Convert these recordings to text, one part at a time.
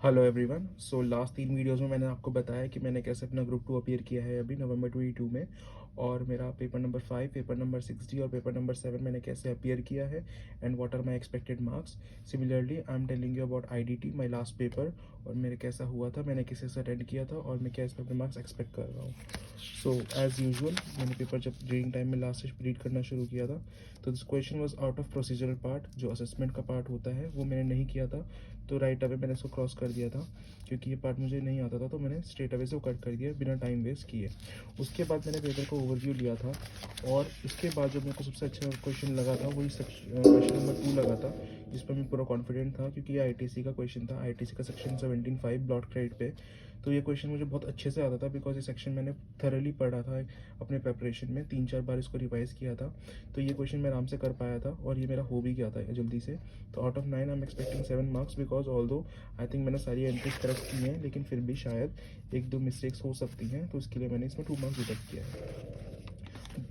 Hello everyone. So last 3 videos में मैंने आपको बताया कि मैंने कैसे अपना ग्रुप 2 अपीयर किया है अभी नवंबर 22 में, और मेरा paper number 5, paper number 6D और पेपर नंबर 7 मैंने कैसे अपीयर किया है and what are my expected marks. Similarly I am telling you about IDT my last paper, और मेरे कैसा हुआ था, मैंने किसी से अटेंड किया था और मैं क्या इसमें अपने मार्क्स एक्सपेक्ट कर रहा हूँ। सो एज़ यूजुअल मैंने पेपर जब रीडिंग टाइम में लास्ट से रीड करना शुरू किया था, तो this question was out of procedural part. जो असेसमेंट का पार्ट होता है वो मैंने नहीं किया था, तो राइट अवे मैंने इसको क्रॉस कर दिया था क्योंकि ये पार्ट मुझे नहीं आता था, तो मैंने स्ट्रेट अवे से वो कट कर दिया बिना टाइम वेस्ट किए। उसके बाद मैंने पेपर का ओवरव्यू लिया था, और इसके बाद जो मेरे को सबसे अच्छा क्वेश्चन लगा था वही क्वेश्चन नंबर 2 लगा था, जिस पर मैं पूरा कॉन्फिडेंट था क्योंकि ये आईटीसी का क्वेश्चन था, आईटीसी का सेक्शन 17(5) ब्लॉक क्रेडिट पे। तो ये क्वेश्चन मुझे बहुत अच्छे से आता था बिकॉज ये सेक्शन मैंने थरली पढ़ा था अपने प्रेपरेशन में, 3-4 बार इसको रिवाइज किया था। तो ये क्वेश्चन मैं आराम से कर पाया था और ये मेरा हो भी गया था जल्दी से। तो out of 9 I am expecting 7 marks because all दो आई थिंक मैंने सारी एंट्रीज करेक्ट की हैं, लेकिन फिर भी शायद 1-2 मिस्टेक्स हो सकती हैं, तो इसके लिए मैंने इसमें 2 मार्क्स डिडक्ट किया है।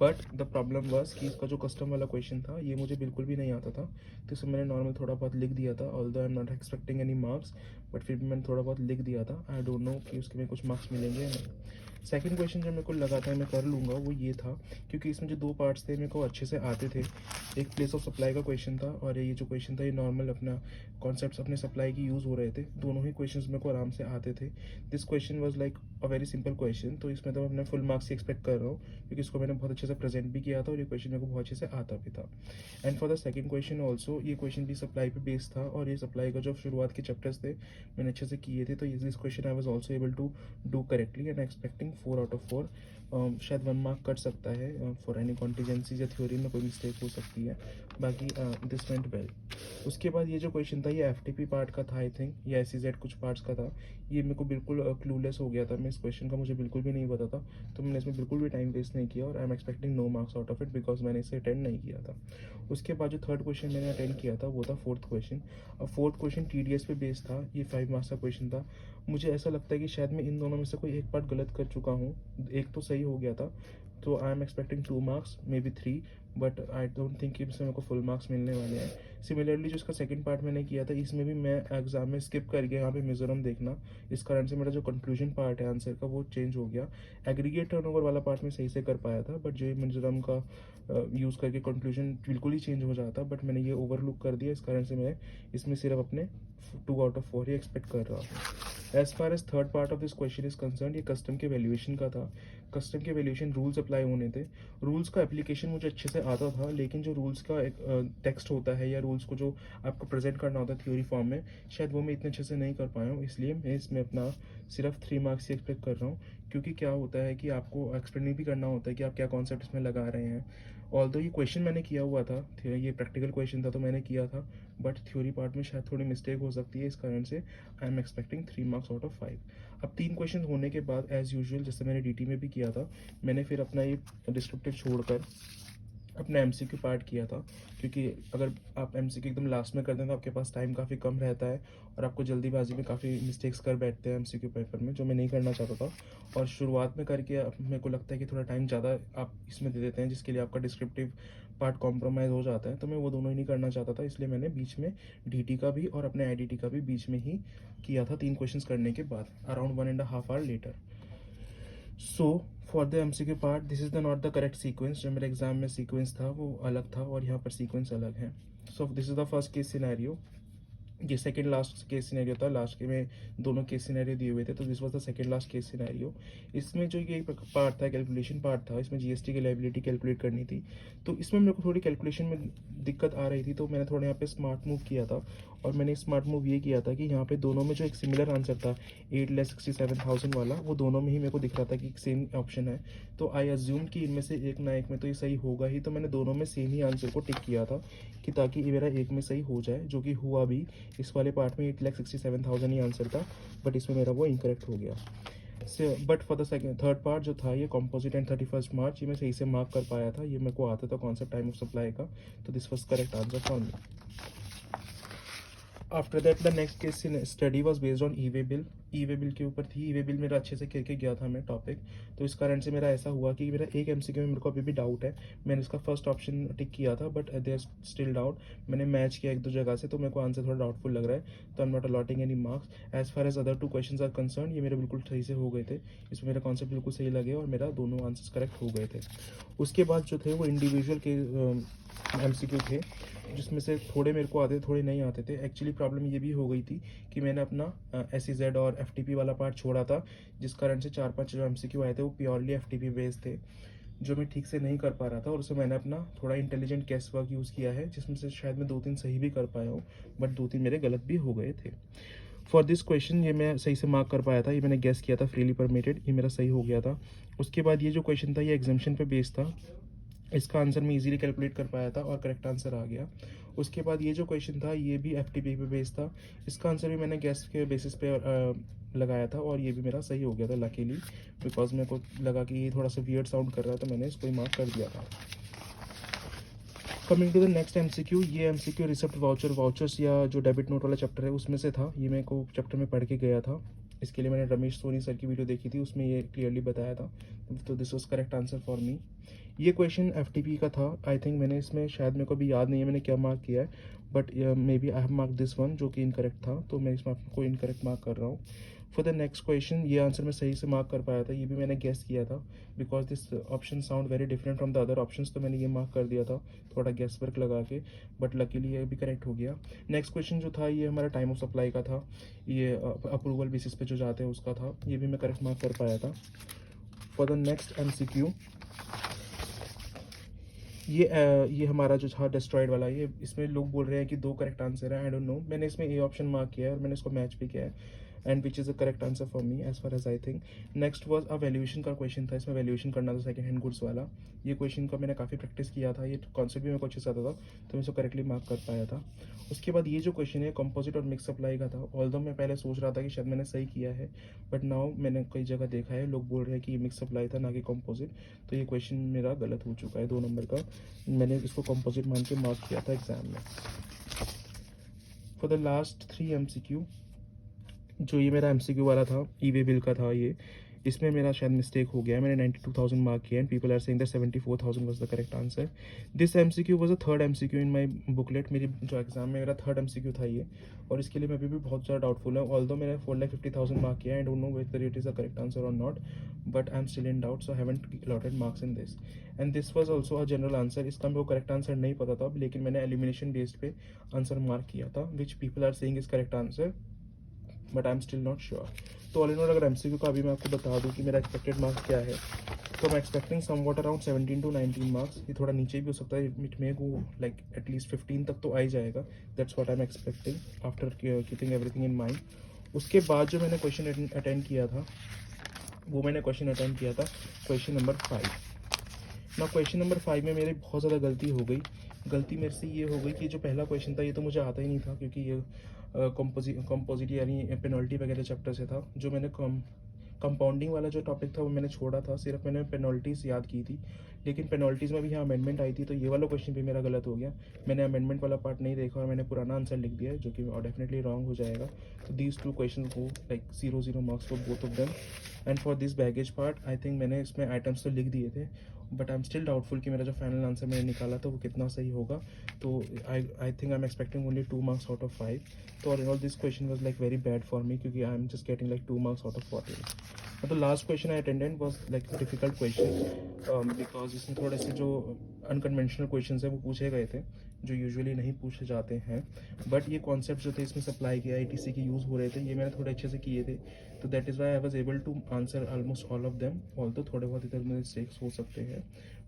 बट द प्रॉब्लम वाज कि इसका जो कस्टम वाला क्वेश्चन था ये मुझे बिल्कुल भी नहीं आता था, तो इसमें मैंने नॉर्मल थोड़ा बहुत लिख दिया था, although I am not expecting any marks, but फिर भी मैंने थोड़ा बहुत लिख दिया था। आई डोंट नो कि उसके में कुछ मार्क्स मिलेंगे या नहीं। सेकंड क्वेश्चन जो मेरे को लगा था मैं कर लूँगा वो ये था, क्योंकि इसमें जो 2 पार्ट्स थे मेरे को अच्छे से आते थे। एक प्लेस ऑफ सप्लाई का क्वेश्चन था, और ये जो क्वेश्चन था ये नॉर्मल अपना कॉन्सेप्ट्स अपने सप्लाई की यूज़ हो रहे थे। दोनों ही क्वेश्चंस मेरे को आराम से आते थे। This question was like a very simple question, तो इसमें तो मैं अपने फुल मार्क्स ही एक्सपेक्ट कर रहा हूँ क्योंकि इसको मैंने बहुत अच्छे से प्रेजेंट भी किया था और ये क्वेश्चन मेरे को बहुत अच्छे से आता भी था। And for the second question also ये क्वेश्चन भी सप्लाई पे बेस्ड था, और ये सप्लाई का जो शुरुआत के चैप्टर्स थे मैंने अच्छे से किए थे, तो this question I was also able to do correctly and expecting 4 out of 4। शायद 1 मार्क कट सकता है फॉर एनी कॉन्टीजेंसीज या थ्योरी में कोई मिस्टेक हो सकती है, बाकी दिस वेंट वेल। उसके बाद ये जो क्वेश्चन था ये एफटीपी पार्ट का था आई थिंक, या एसईजेड कुछ पार्ट्स का था। ये मेरे को बिल्कुल क्लूलेस हो गया था मैं, इस क्वेश्चन का मुझे बिल्कुल भी नहीं पता था, तो मैंने इसमें बिल्कुल भी टाइम वेस्ट नहीं किया, और I am expecting no marks out of it because मैंने इसे अटेंड नहीं किया था। उसके बाद जो थर्ड क्वेश्चन मैंने अटेंड किया था वो था फोर्थ क्वेश्चन। अब फोर्थ क्वेश्चन टीडीएस पे बेस्ड था, ये 5 मार्क्स का क्वेश्चन था। मुझे ऐसा लगता है कि शायद मैं इन दोनों में से कोई एक पार्ट गलत कर चुका हूँ, एक तो सही हो गया था, तो I am expecting 2 marks may be 3, but I don't think कि इसमें मेरे को फुल मार्क्स मिलने वाले हैं। सिमिलरली जो इसका सेकंड पार्ट मैंने किया था इसमें भी मैं एग्जाम में स्किप कर गया यहाँ पे मिजोरम देखना, इस कारण से मेरा जो कंक्लूजन पार्ट है आंसर का वो चेंज हो गया। एग्रीगेट टर्नओवर वाला पार्ट में सही से कर पाया था, बट जो मिजोरम का यूज़ करके कंक्लूजन बिल्कुल ही चेंज हो जाता, बट मैंने ये ओवरलुक कर दिया, इस कारण से मैं इसमें सिर्फ अपने 2 आउट ऑफ 4 ही एक्सपेक्ट कर रहा हूँ। As far as third part of this question is concern, ये कस्टम के वैल्यूएशन का था। कस्टम के वैल्यूएशन रूल्स अप्लाई होने थे, रूल्स का एप्लीकेशन मुझे अच्छे से आता था, लेकिन जो रूल्स का एक टेक्स्ट होता है या रूल्स को जो आपको प्रेजेंट करना होता है थ्योरी फॉर्म में, शायद वो मैं इतने अच्छे से नहीं कर पाया हूँ, इसलिए मैं इसमें अपना सिर्फ 3 मार्क्स ही एक्सपेक्ट कर रहा हूँ। क्योंकि क्या होता है कि आपको एक्सप्लेन भी करना होता है कि आप क्या कॉन्सेप्ट इसमें लगा रहे हैं। ऑल्दो ये क्वेश्चन मैंने किया हुआ था, ये प्रैक्टिकल क्वेश्चन था तो मैंने किया था, बट थ्योरी पार्ट में शायद थोड़ी मिस्टेक हो सकती है, इस कारण से आई am expecting 3 marks out of 5। अब 3 क्वेश्चन होने के बाद एज यूजुअल जैसे मैंने डीटी में भी किया था, मैंने फिर अपना ये डिस्क्रिप्टिव छोड़कर अपना एमसीक्यू पार्ट किया था, क्योंकि अगर आप एमसीक्यू एकदम लास्ट में करते हैं तो आपके पास टाइम काफ़ी कम रहता है और आपको जल्दीबाजी में काफ़ी मिस्टेक्स कर बैठते हैं एमसीक्यू पेपर में, जो मैं नहीं करना चाहता था। और शुरुआत में करके मेरे को लगता है कि थोड़ा टाइम ज़्यादा आप इसमें दे देते हैं, जिसके लिए आपका डिस्क्रिप्टिव पार्ट कॉम्प्रोमाइज़ हो जाता है, तो मैं वो दोनों ही नहीं करना चाहता था, इसलिए मैंने बीच में डीटी का भी और अपने आईडीटी का भी बीच में ही किया था 3 क्वेश्चंस करने के बाद, around 1.5 hour later. So for the MCQ part this is the not the correct sequence, जो मेरे एग्जाम में सीक्वेंस था वो अलग था और यहाँ पर सीक्वेंस अलग है। So this is the first case scenario, ये सेकंड लास्ट केस सिनेरियो था, लास्ट के में दोनों केस सिनेरियो दिए हुए थे, तो this was the second last case scenario. इसमें जो ये पार्ट था कैलकुलेशन पार्ट था, इसमें जीएसटी की लायबिलिटी कैलकुलेट करनी थी, तो इसमें मेरे को थोड़ी कैलकुलेशन में दिक्कत आ रही थी, तो मैंने थोड़ा यहाँ पे स्मार्ट मूव किया था। और मैंने स्मार्ट मूव ये किया था कि यहाँ पे दोनों में जो एक सिमिलर आंसर था 8,67,000 वाला, वो दोनों में ही मेरे को दिख रहा था कि सेम ऑप्शन है, तो आई अज्यूम कि इनमें से एक ना एक में तो ये सही होगा ही, तो मैंने दोनों में सेम ही आंसर को टिक किया था कि ताकि ये मेरा एक में सही हो जाए, जो कि हुआ भी। इस वाले पार्ट में 8,67,000 ही आंसर था, बट इसमें मेरा वो इनकरेक्ट हो गया। But for the second third part जो था ये कंपोजिट एंड 31 मार्च, ये मैं सही से मार्क कर पाया था, ये मेरे को आता था कॉन्सेप्ट टाइम ऑफ सप्लाई का, तो this was correct answer for me. After that, the next case study was based on e-way bill. E way bill के ऊपर थी। ई वे बिल मेरा अच्छे से करके गया था मैं टॉपिक, तो इस कारण से मेरा ऐसा हुआ कि मेरा एक एमसीक्यू में मेरे को अभी भी डाउट है। मैंने इसका फर्स्ट ऑप्शन टिक किया था बट देयर स्टिल डाउट। मैंने मैच किया एक दो जगह से, तो मेरे को आंसर थोड़ा डाउटफुल लग रहा है, तो I am not allotting any marks. As far as other 2 questions are concern, ये मेरे बिल्कुल सही से हो गए थे, इसमें मेरा कॉन्सेप्ट बिल्कुल सही लगे और मेरा दोनों आंसर्स करेक्ट हो गए थे। उसके बाद जो थे वो इंडिविजुअल के एमसीक्यू थे, जिसमें से थोड़े मेरे को आते थे, थोड़े नहीं आते थे। एक्चुअली प्रॉब्लम ये भी हो गई थी कि मैंने अपना SEZ और FTP वाला पार्ट छोड़ा था, जिस कारण से 4-5 जो एमसीक्यू आए थे वो प्योरली FTP बेस्ड थे, जो मैं ठीक से नहीं कर पा रहा था, और उसमें मैंने अपना थोड़ा इंटेलिजेंट गेस वर्क यूज़ किया है, जिसमें से शायद मैं 2-3 सही भी कर पाया हूँ, बट 2-3 मेरे गलत भी हो गए थे। फॉर दिस क्वेश्चन ये मैं सही से मार्क कर पाया था, ये मैंने गेस किया था फ्रीली परमिटेड, ये मेरा सही हो गया था। उसके बाद ये जो क्वेश्चन था ये एग्जाम्शन पे बेस्ड था, इसका आंसर मैं इजीली कैलकुलेट कर पाया था और करेक्ट आंसर आ गया। उसके बाद ये जो क्वेश्चन था ये भी FTP पे बेस्ड था, इसका आंसर भी मैंने गैस के बेसिस पे लगाया था और ये भी मेरा सही हो गया था लकीली, बिकॉज मेरे को लगा कि ये थोड़ा सा वियर्ड साउंड कर रहा था, तो मैंने इसको ही मार्क कर दिया था। Coming to the next MCQ, ये एमसीक्यू रिसिप्ट वाउचर्स या जो डेबिट नोट वाला चैप्टर है उसमें से था। ये मेरे को चैप्टर में पढ़ के गया था, इसके लिए मैंने रमेश सोनी सर की वीडियो देखी थी, उसमें ये क्लियरली बताया था, तो this was correct answer for मी। ये क्वेश्चन FTP का था। आई थिंक मैंने इसमें, शायद मेरे को भी याद नहीं है मैंने क्या मार्क किया है, but may be I have mark this one जो कि इनकरेक्ट था, तो मैं इसमें आपको इनकरेक्ट मार्क कर रहा हूँ। फॉर द नेक्स्ट क्वेश्चन ये आंसर मैं सही से मार्क कर पाया था, ये भी मैंने गेस किया था, because this option sound very different from the other options, तो मैंने ये मार्क कर दिया था थोड़ा गेस वर्क लगा के, बट लकीली ये भी करेक्ट हो गया। नेक्स्ट क्वेश्चन जो था ये हमारा टाइम ऑफ सप्लाई का था, ये अप्रूवल बेसिस पे जो जाते हैं उसका था, ये भी मैं करेक्ट मार्क कर पाया था। फॉर द नेक्स्ट MCQ, ये हमारा जो था डिस्ट्रॉयड वाला, ये इसमें लोग बोल रहे हैं कि 2 करेक्ट आंसर है, आई डोंट नो, मैंने इसमें ए ऑप्शन मार्क किया है और मैंने इसको मैच भी किया है, and which is the correct answer for me as far as I think. Next was valuation का क्वेश्चन था, इसमें वैल्यूएशन करना था सेकंड हैंड गुड्स वाला। ये क्वेश्चन का मैंने काफ़ी प्रैक्टिस किया था, ये कॉन्सेप्ट भी मेरे को अच्छे से आता था, तो मैं इसको करेक्टली मार्क कर पाया था। उसके बाद ये जो क्वेश्चन है कंपोजिट और मिक्स सप्लाई का था, ऑल्दो मैं पहले सोच रहा था कि शायद मैंने सही किया है, बट नाउ मैंने कई जगह देखा है लोग बोल रहे हैं कि ये मिक्स सप्लाई था ना कि कंपोजिट, तो ये क्वेश्चन मेरा गलत हो चुका है 2 नंबर का, मैंने इसको कंपोजिट मान के मार्क किया था एग्जाम में। फॉर द लास्ट 3 MCQ, जो ये मेरा MCQ वाला था, ई वे बिल का था ये, इसमें मेरा शायद मिस्टेक हो गया है, मैंने 92,000 मार्क किया and people are saying that 74,000 was the correct answer. This MCQ was the third MCQ in my booklet, मेरी जो एग्जाम में मेरा थर्ड MCQ था ये, और इसके लिए मैं अभी भी बहुत ज़्यादा डाउटफुल है, ऑल्दो मैंने 4,50,000 मार्क किया, I don't know whether it is the correct answer और not, but I am still in doubt, so I haven't allotted marks in this. And this was also a general answer, इसका मेरे को correct answer नहीं पता था, लेकिन मैंने elimination based पे आंसर मार्क किया था, which people are saying is correct answer, but I am still not sure. तो ऑल इन ऑल अगर MCQ का अभी मैं आपको बता दूं कि मेरा एक्सपेक्टेड मार्क्स क्या है, तो मैं expecting somewhat around 17 to 19 marks, ये थोड़ा नीचे भी हो सकता है, it may go like at least 15 तक तो आ ही जाएगा, that's what I am expecting after keeping everything in mind. उसके बाद जो मैंने क्वेश्चन अटेंड किया था, वो मैंने क्वेश्चन अटेंड किया था क्वेश्चन नंबर 5 ना। क्वेश्चन नंबर 5 में मेरी बहुत ज़्यादा गलती हो गई। गलती मेरे से ये हो गई कि जो पहला क्वेश्चन था ये तो मुझे आता ही नहीं था, क्योंकि ये कंपोजिट यानी पेनल्टी वगैरह चैप्टर से था, जो मैंने कंपाउंडिंग वाला जो टॉपिक था वो मैंने छोड़ा था, सिर्फ मैंने पेनल्टीज़ याद की थी, लेकिन पेनल्टीज़ में भी यहाँ अमेंडमेंट आई थी, तो ये वाला क्वेश्चन भी मेरा गलत हो गया, मैंने अमेंडमेंट वाला पार्ट नहीं देखा और मैंने पुराना आंसर लिख दिया, जो कि डेफिनेटली रॉन्ग हो जाएगा। तो दीज 2 क्वेश्चन को like 0 marks for both of them. And for this baggage part I think मैंने इसमें आइटम्स तो लिख दिए थे, but I am still doubtful कि मेरा जो फाइनल आंसर मैंने निकाला था वो कितना सही होगा, तो I think I am expecting only 2 marks out of 5। तो all in all this question was like very bad for me, क्योंकि I am just getting like 2 marks out of 14। तो last question I attended was like difficult question, because इसमें थोड़े से जो unconventional question है वो पूछे गए थे, जो यूजुअली नहीं पूछे जाते हैं, बट ये कॉन्सेप्ट जो थे इसमें सप्लाई के ITC के यूज़ हो रहे थे, ये मैंने थोड़े अच्छे से किए थे, तो that is why I was able to answer almost all of them, although थोड़े बहुत इधर में मिस्टेक्स हो सकते हैं,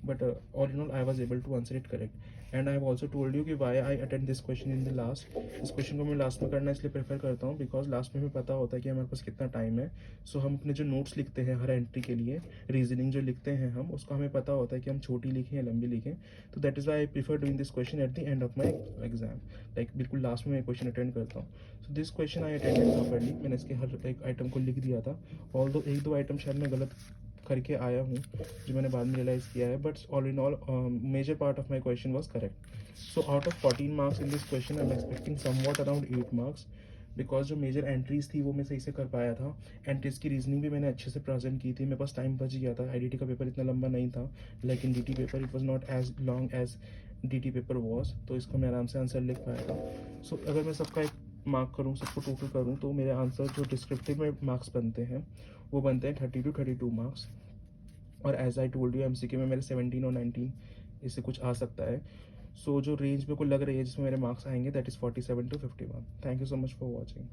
but all in all I was able to answer it correct. And I have also told you कि why I attend this question in the last. इस क्वेश्चन को मैं लास्ट में करना इसलिए प्रेफर करता हूँ, बिकॉज लास्ट में हमें पता होता है कि हमारे पास कितना टाइम है, सो हम अपने जो नोट्स लिखते हैं हर एंट्री के लिए, रीजनिंग जो लिखते हैं हम, उसका हमें पता होता है कि हम छोटी लिखें या लंबी लिखें, तो that is why I prefer doing this question at the end of my exam, like बिल्कुल लास्ट में मैं क्वेश्चन अटेंड करता हूँ। So this question I attended properly, मैंने इसके हर एक आइटम को लिख दिया था, ऑल्दो 1-2 आइटम शायद मैं गलत करके आया हूँ, जो मैंने बाद में रियलाइज़ किया है, but all in all major part of my question was correct. So out of 14 marks in this question, I'm expecting somewhat around 8 marks. Because जो मेजर एंट्रीज थी वो मैं सही से कर पाया था। एंट्रीज की रीजनिंग भी मैंने अच्छे से प्रेजेंट की थी, मेरे पास टाइम बच गया था। आईडीटी का पेपर इतना लंबा नहीं था, लेकिन DT paper it was not as long as DT paper was, तो इसको मैं आराम से आंसर लिख पाया था। सो अगर मैं सबका एक मार्क करूँ, सबको टोटल करूँ, तो मेरे आंसर जो डिस्क्रिप्टिव में मार्क्स बनते हैं वो बनते हैं 30 to 32 मार्क्स। और as I told you MCQ में मेरे 17 और 19 इससे कुछ आ सकता है। सो जो रेंज मेरे को लग रही है जिसमें मेरे मार्क्स आएंगे that is 47 to 51। Thank you so much for watching.